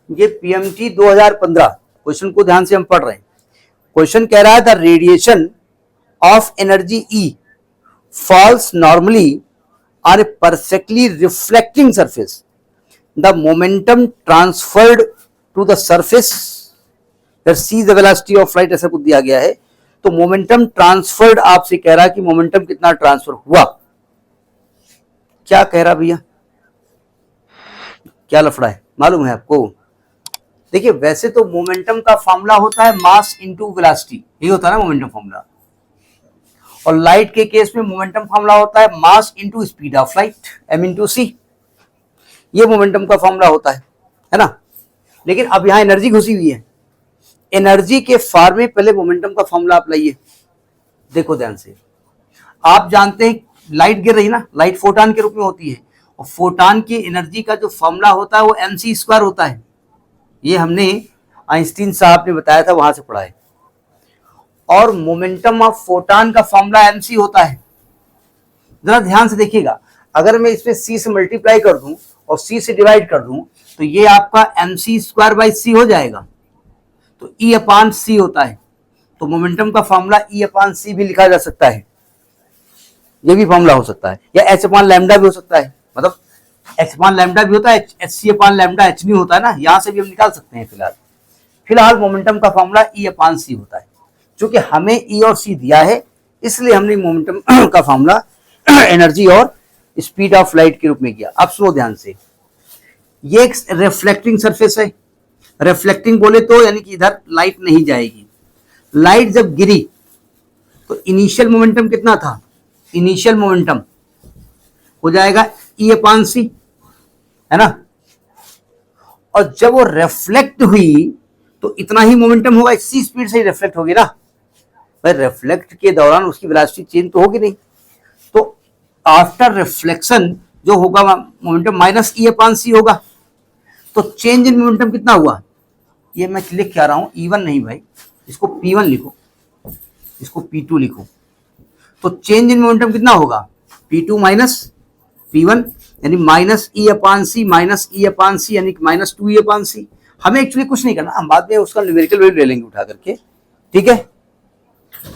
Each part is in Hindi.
ये पीएमटी 2015 क्वेश्चन को ध्यान से हम पढ़ रहे हैं। क्वेश्चन कह रहा है the radiation of energy E falls normally on a perfectly reflecting surface, the momentum transferred to the surface C the velocity of light, ऐसा कुछ दिया गया है। तो मोमेंटम ट्रांसफर्ड आपसे कह रहा है कि मोमेंटम कितना ट्रांसफर हुआ। क्या कह रहा भैया, क्या लफड़ा है मालूम है आपको? देखिए वैसे तो मोमेंटम का फॉर्मूला होता है मास इनटू वेलोसिटी, यही होता है ना मोमेंटम फॉर्मूला। और लाइट के केस में मोमेंटम फॉर्मूला होता है mass into speed of light, m into c। ये मोमेंटम का फॉर्मूला होता है ना। लेकिन अब यहां एनर्जी घुसी हुई है, एनर्जी के फॉर्म में पहले मोमेंटम का फॉर्मूला आप लाइए। देखो ध्यान से, आप जानते हैं लाइट गिर रही ना, लाइट फोटॉन के रूप में होती है, और फोटॉन की एनर्जी का जो फॉर्मूला होता है वो mc² होता है। ये हमने आइंस्टीन साहब ने बताया था, वहां से पढ़ा है। और मोमेंटम ऑफ फोटॉन का फॉर्मूला mc होता है। जरा ध्यान से देखिएगा, अगर मैं इसमें c से मल्टीप्लाई कर दूं और c से डिवाइड कर दूं तो ये आपका mc²/c हो जाएगा। तो E/c होता है। तो मोमेंटम का फॉर्मूला E/c भी लिखा जा सकता है, ये भी फॉर्मूला हो सकता है, या h/λ भी हो सकता है। मतलब h/λ भी होता है, hc/λ h नहीं होता है ना, यहां से भी हम निकाल सकते हैं। फिलहाल मोमेंटम का फॉर्मूला E/c होता है। क्योंकि हमें E और C दिया है, इसलिए हमने मोमेंटम का फॉर्मूला एनर्जी और स्पीड ऑफ लाइट के रूप में किया। अब सुनो ध्यान से, ये एक रिफ्लेक्टिंग सरफेस है। रिफ्लेक्टिंग बोले तो यानी कि इधर लाइट नहीं जाएगी। लाइट जब गिरी तो इनिशियल मोमेंटम कितना था? इनिशियल मोमेंटम हो जाएगा E/c, है ना। और जब वो रिफ्लेक्ट हुई तो इतना ही मोमेंटम होगा, इसी स्पीड से ही रिफ्लेक्ट होगी ना भाई। रिफ्लेक्ट के दौरान उसकी वेलोसिटी चेंज तो होगी नहीं। तो आफ्टर रिफ्लेक्शन जो होगा मोमेंटम माइनस E/c होगा। तो चेंज इन मोमेंटम कितना हुआ? ये मैं लिख क्या रहा हूं, E1 नहीं भाई, इसको P1 लिखो, इसको P2 लिखो। तो चेंज इन मोमेंटम कितना होगा? P2 माइनस P1, यानी माइनस E/c माइनस E/c यानी माइनस 2E/c। हमें एक्चुअली कुछ नहीं करना, हम बाद में उसका न्यूमेरिकल वैल्यू ले लेंगे उठा करके, ठीक है।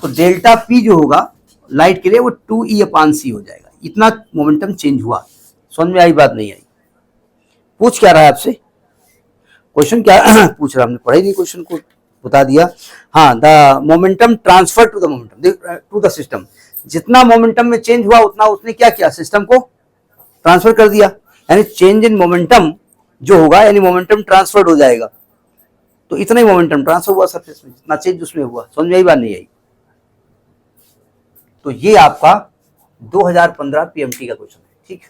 तो डेल्टा P जो होगा लाइट के लिए वो 2E/c हो जाएगा। इतना मोमेंटम चेंज हुआ। समझ में आई बात नहीं आई? पूछ क्या रहा है आपसे क्वेश्चन, क्या पूछ रहा, हमने पढ़ा ही नहीं क्वेश्चन को, बता दिया। हाँ, the momentum transfer to the momentum to the system. जितना मोमेंटम में चेंज हुआ उतना उसने क्या किया? सिस्टम को ट्रांसफर कर दिया। यानी चेंज इन मोमेंटम जो होगा यानी मोमेंटम ट्रांसफर्ड हो जाएगा। तो इतना ही मोमेंटम ट्रांसफर हुआ सरफेस में, जितना चेंज उसमें हुआ। समझ में आई बात नहीं आई? तो ये आपका 2015 पीएमटी का क्वेश्चन है, ठीक है।